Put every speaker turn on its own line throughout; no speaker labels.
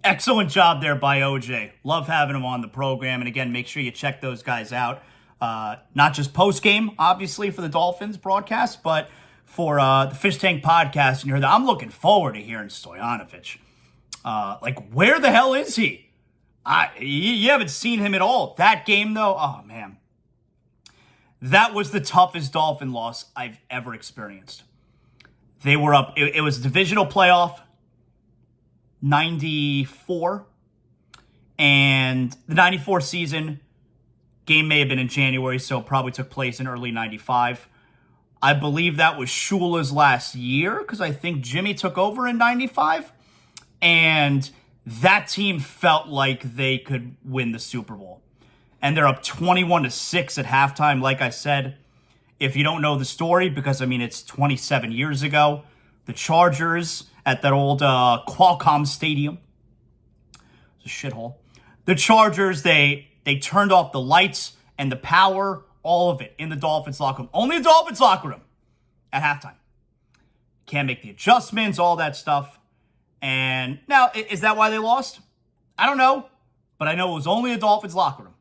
Excellent job there by OJ. Love having him on the program. And again, make sure you check those guys out. Not just post-game, obviously, for the Dolphins broadcast, but for the Fish Tank podcast. And you heard that. I'm looking forward to hearing Stoyanovich. Where the hell is he? You haven't seen him at all. That game, though, oh, man. That was the toughest Dolphin loss I've ever experienced. They were up. It was a divisional playoff, 94. And the 94 season, game may have been in January, so it probably took place in early 95. I believe that was Shula's last year, because I think Jimmy took over in 95. And that team felt like they could win the Super Bowl. And they're up 21-6 at halftime. Like I said, if you don't know the story, because, it's 27 years ago, the Chargers at that old Qualcomm Stadium, it's a shithole. The Chargers, they turned off the lights and the power, all of it, in the Dolphins locker room. Only the Dolphins locker room at halftime. Can't make the adjustments, all that stuff. And now, is that why they lost? I don't know. But I know it was only the Dolphins locker room.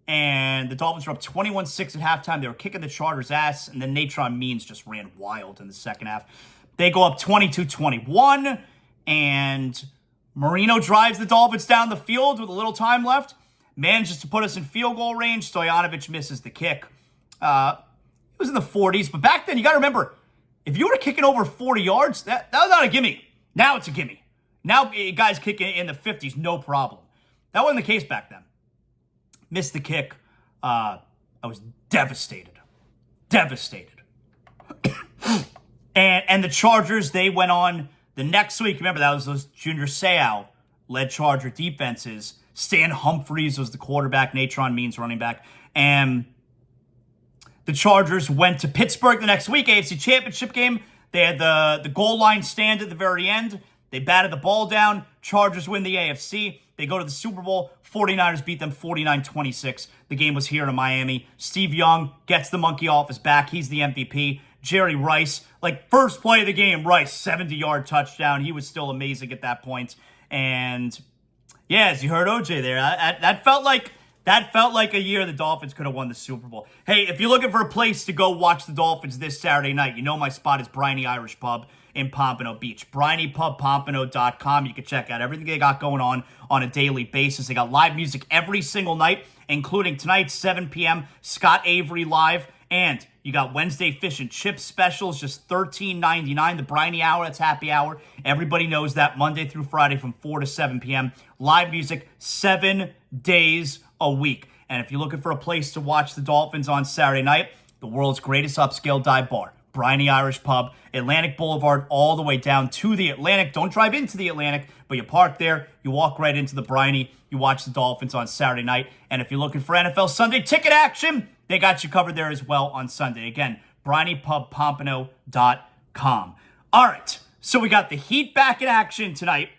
And the Dolphins were up 21-6 at halftime. They were kicking the Chargers' ass. And then Natron Means just ran wild in the second half. They go up 22-21. And Marino drives the Dolphins down the field with a little time left. Manages to put us in field goal range. Stoyanovich misses the kick. It was in the 40s. But back then, you got to remember, if you were kicking over 40 yards, that was not a gimme. Now it's a gimme. Now guys kicking in the 50s, no problem. That wasn't the case back then. Missed the kick. I was devastated. Devastated. and the Chargers, they went on the next week. Remember, that was those Junior Seau-led Charger defenses. Stan Humphries was the quarterback. Natron Means running back. And the Chargers went to Pittsburgh the next week, AFC Championship game. They had the goal line stand at the very end. They batted the ball down. Chargers win the AFC. They go to the Super Bowl. 49ers beat them 49-26. The game was here in Miami. Steve Young gets the monkey off his back. He's the MVP. Jerry Rice, first play of the game, Rice, 70-yard touchdown. He was still amazing at that point. And, yeah, as you heard OJ there, that felt like a year the Dolphins could have won the Super Bowl. Hey, if you're looking for a place to go watch the Dolphins this Saturday night, you know my spot is Briny Irish Pub in Pompano Beach. BrinyPubPompano.com. You can check out everything they got going on a daily basis. They got live music every single night, including tonight, 7 p.m., Scott Avery live. And you got Wednesday fish and chips specials, just $13.99. The Briny Hour, that's happy hour. Everybody knows that. Monday through Friday from 4 to 7 p.m. Live music 7 days a week. And if you're looking for a place to watch the Dolphins on Saturday night, the world's greatest upscale dive bar, Briny Irish Pub, Atlantic Boulevard, all the way down to the Atlantic. Don't drive into the Atlantic, but you park there, you walk right into the Briny, you watch the Dolphins on Saturday night. And if you're looking for NFL Sunday ticket action, they got you covered there as well on Sunday. Again, BrinyPubPompano.com. All right, so we got the Heat back in action tonight.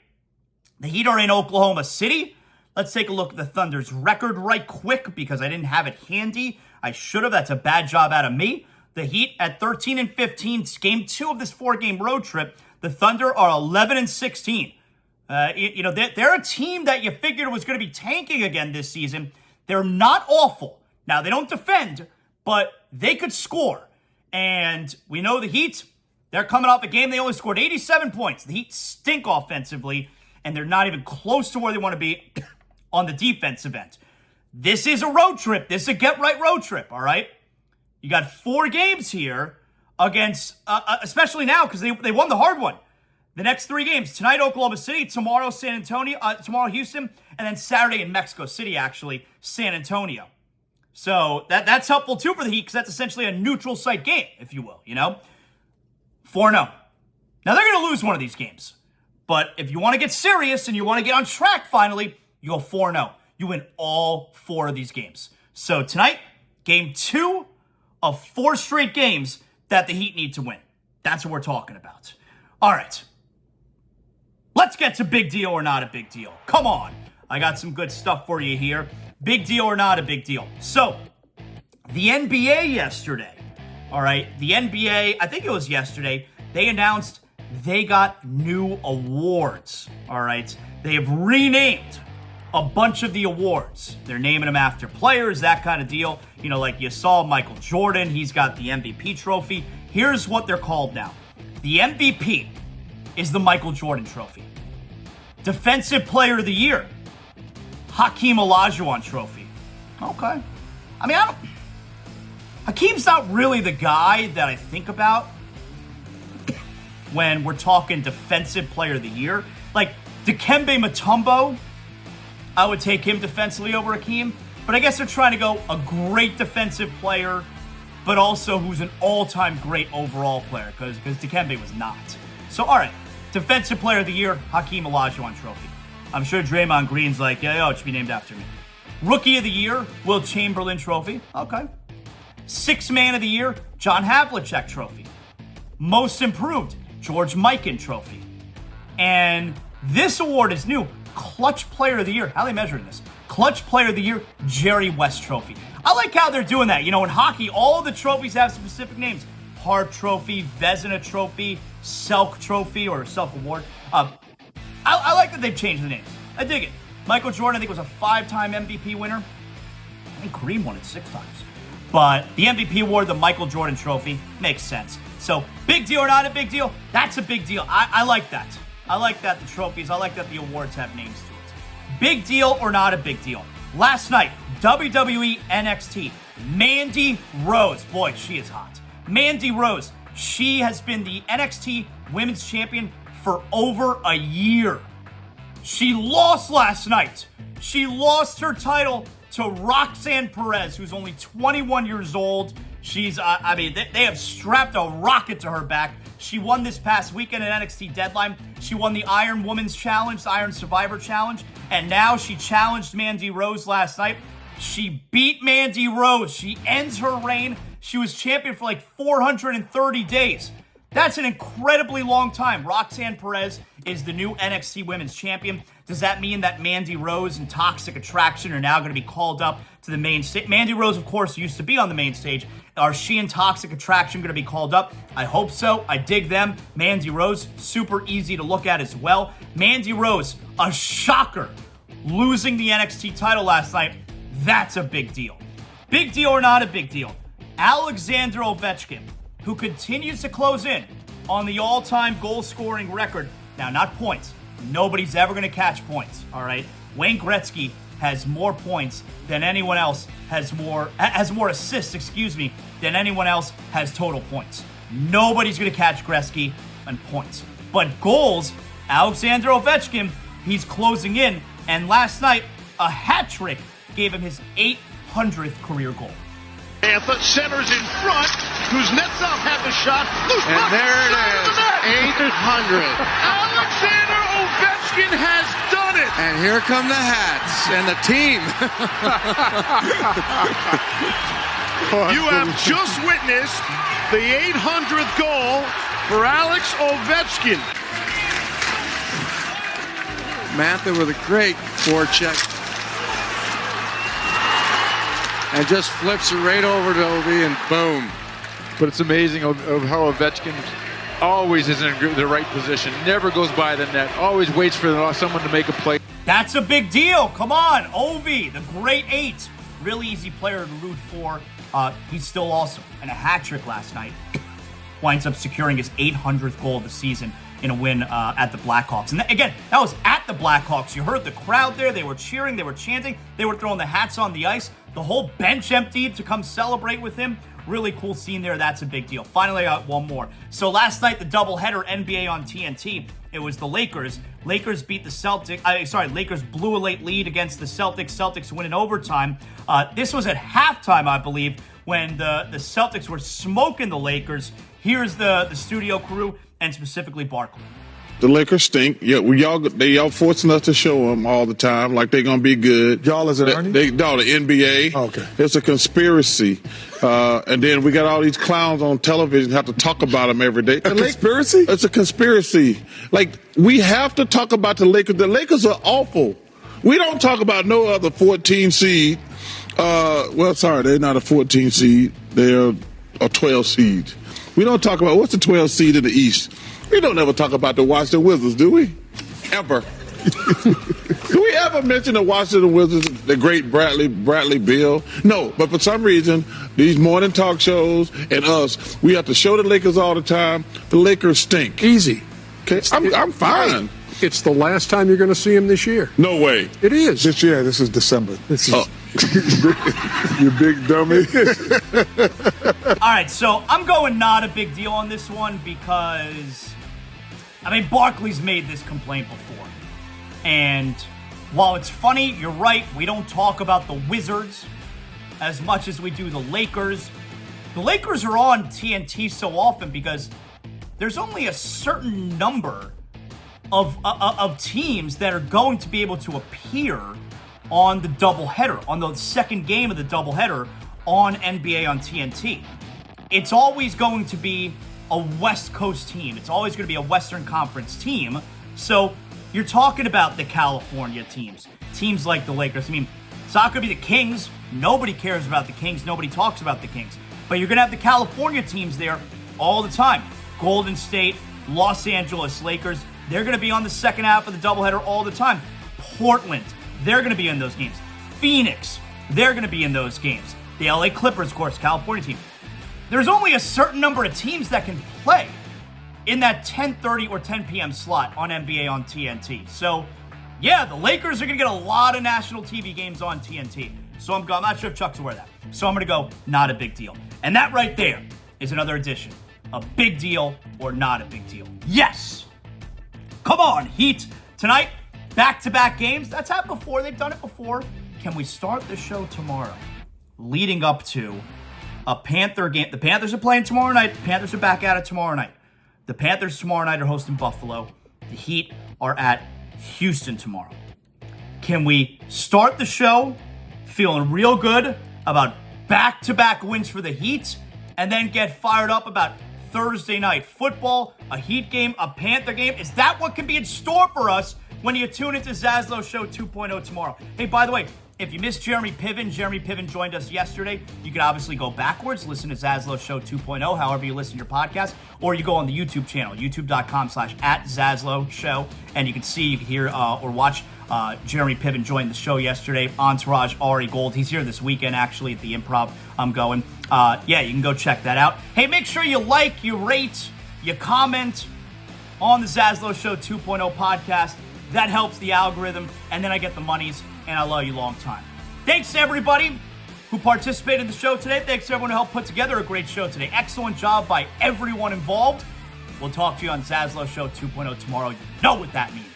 The Heat are in Oklahoma City. Let's take a look at the Thunder's record right quick because I didn't have it handy. I should have. That's a bad job out of me. The Heat at 13-15, game 2 of this 4-game road trip. The Thunder are 11-16. They're a team that you figured was going to be tanking again this season. They're not awful. Now, they don't defend, but they could score. And we know the Heat, they're coming off a game. They only scored 87 points. The Heat stink offensively, and they're not even close to where they want to be on the defensive end. This is a road trip. This is a get-right road trip, all right? You got 4 games here against, especially now because they won the hard one. The next 3 games, tonight Oklahoma City, tomorrow San Antonio, tomorrow Houston, and then Saturday in Mexico City, actually, San Antonio. So that's helpful too for the Heat because that's essentially a neutral site game, if you will, 4-0. Now they're going to lose one of these games. But if you want to get serious and you want to get on track finally, you go 4-0. You win all 4 of these games. So tonight, game 2 of 4 straight games that the Heat need to win. That's what we're talking about. All right. Let's get to big deal or not a big deal. Come on. I got some good stuff for you here. Big deal or not a big deal. So, the NBA yesterday, all right, the NBA, I think it was yesterday, they announced they got new awards, all right? They have renamed a bunch of the awards. They're naming them after players, that kind of deal. You know, like you saw Michael Jordan, he's got the MVP trophy. Here's what they're called now. The MVP is the Michael Jordan trophy. Defensive Player of the Year, Hakeem Olajuwon trophy. Okay. I mean, Hakeem's not really the guy that I think about when we're talking Defensive Player of the Year. Like, Dikembe Mutombo, I would take him defensively over Hakeem. But I guess they're trying to go a great defensive player, but also who's an all-time great overall player, because Dikembe was not. So, all right, Defensive Player of the Year, Hakeem Olajuwon trophy. I'm sure Draymond Green's like, yeah, it should be named after me. Rookie of the Year, Wilt Chamberlain trophy. Okay. Sixth Man of the Year, John Havlicek trophy. Most Improved, George Mikan trophy. And this award is new. Clutch Player of the Year. How are they measuring this? Clutch Player of the Year, Jerry West trophy. I like how they're doing that. You know, in hockey, all the trophies have specific names. Hart Trophy, Vezina Trophy, Selk Trophy, or Selk Award. I like that they've changed the names. I dig it. Michael Jordan, I think, was a 5-time MVP winner. I think Kareem won it 6 times. But the MVP award, the Michael Jordan trophy, makes sense. So, big deal or not a big deal? That's a big deal. I like that. I like that the trophies, I like that the awards have names to it. Big deal or not a big deal? Last night, WWE NXT, Mandy Rose. Boy, she is hot. Mandy Rose. She has been the NXT Women's Champion for over a year. She lost last night. She lost her title to Roxanne Perez, who's only 21 years old. She's, they have strapped a rocket to her back. She won this past weekend at NXT Deadline. She won the Iron Women's Challenge, the Iron Survivor Challenge, and now she challenged Mandy Rose last night. She beat Mandy Rose. She ends her reign. She was champion for like 430 days. That's an incredibly long time. Roxanne Perez is the new NXT Women's Champion. Does that mean that Mandy Rose and Toxic Attraction are now going to be called up to the main stage? Mandy Rose, of course, used to be on the main stage. Are she and Toxic Attraction going to be called up? I hope so. I dig them. Mandy Rose, super easy to look at as well. Mandy Rose, a shocker, losing the NXT title last night. That's a big deal. Big deal or not a big deal? Alexander Ovechkin, who continues to close in on the all-time goal-scoring record. Now, not points. Nobody's ever going to catch points, all right? Wayne Gretzky has more points than anyone else, has more assists, than anyone else has total points. Nobody's going to catch Gretzky on points. But goals, Alexander Ovechkin, he's closing in. And last night, a hat trick gave him his 800th career goal.
Antha centers in front. Kuznetsov had the shot. Loose
and
puck.
there it is. 800.
Alexander Ovechkin has done it.
And here come the hats and the team.
You have just witnessed the 800th goal for Alex Ovechkin.
Mantha with a great forecheck. And just flips it right over to Ovi and boom.
But it's amazing of how Ovechkin always is in the right position. Never goes by the net. Always waits for someone to make a play.
That's a big deal. Come on, Ovi, the great 8. Really easy player to root for. He's still awesome. And a hat trick last night. Winds up securing his 800th goal of the season in a win at the Blackhawks. And again, that was at the Blackhawks. You heard the crowd there. They were cheering. They were chanting. They were throwing the hats on the ice. The whole bench emptied to come celebrate with him. Really cool scene there. That's a big deal. Finally, I got one more. So last night, the doubleheader NBA on TNT, it was the Lakers. Lakers beat the Celtics. Lakers blew a late lead against the Celtics. Celtics win in overtime. This was at halftime, I believe, when the Celtics were smoking the Lakers. Here's the studio crew, and specifically Barkley.
The Lakers stink. Yeah, y'all forcing us to show them all the time like they're gonna be good.
Y'all is it Ernie?
No, the NBA.
Okay.
It's a conspiracy, and then we got all these clowns on television have to talk about them every day.
A conspiracy?
It's a conspiracy. Like we have to talk about the Lakers. The Lakers are awful. We don't talk about no other 14 seed. They're not a 14 seed. They're a 12 seed. We don't talk about what's the 12 seed in the East. We don't ever talk about the Washington Wizards, do we? Ever. Do we ever mention the Washington Wizards, the great Bradley Beal? No, but for some reason, these morning talk shows and us, we have to show the Lakers all the time. The Lakers stink.
Easy.
Okay, I'm fine.
It's the last time you're going to see him this year.
No way.
It is.
This year, this is December. This is you big dummy.
All right, so I'm going not a big deal on this one because, Barkley's made this complaint before. And while it's funny, you're right, we don't talk about the Wizards as much as we do the Lakers. The Lakers are on TNT so often because there's only a certain number of teams that are going to be able to appear on the doubleheader, on the second game of the doubleheader on NBA on TNT. It's always going to be a West Coast team. It's always going to be a Western Conference team. So you're talking about the California teams like the Lakers. It's not going to be the Kings. Nobody cares about the Kings. Nobody talks about the Kings. But you're going to have the California teams there all the time. Golden State, Los Angeles Lakers, they're going to be on the second half of the doubleheader all the time. Portland, they're going to be in those games. Phoenix, they're going to be in those games. The LA Clippers, of course, California team. There's only a certain number of teams that can play in that 10:30 or 10 p.m. slot on NBA on TNT. So, yeah, the Lakers are going to get a lot of national TV games on TNT. So I'm not sure if Chuck's aware of that. So I'm going to go, not a big deal. And that right there is another edition. A big deal or not a big deal. Yes! Come on, Heat. Tonight, back-to-back games. That's happened before. They've done it before. Can we start the show tomorrow leading up to a Panther game? The Panthers are playing tomorrow night. The Panthers are back at it tomorrow night. The Panthers tomorrow night are hosting Buffalo. The Heat are at Houston tomorrow. Can we start the show feeling real good about back-to-back wins for the Heat and then get fired up about Thursday night football, a Heat game, a Panther game? Is that what can be in store for us when you tune into ZASLOW Show 2.0 tomorrow? Hey, by the way, if you missed Jeremy Piven joined us yesterday. You can obviously go backwards, listen to ZASLOW Show 2.0, however you listen to your podcast, or you go on the YouTube channel, youtube.com/@ZASLOW Show, and you can hear, or watch Jeremy Piven join the show yesterday. Entourage Ari Gold. He's here this weekend, actually, at the Improv. I'm going. Yeah, you can go check that out. Hey, make sure you like, you rate, you comment on the ZASLOW Show 2.0 podcast. That helps the algorithm, and then I get the monies, and I love you long time. Thanks to everybody who participated in the show today. Thanks to everyone who helped put together a great show today. Excellent job by everyone involved. We'll talk to you on ZASLOW Show 2.0 tomorrow. You know what that means.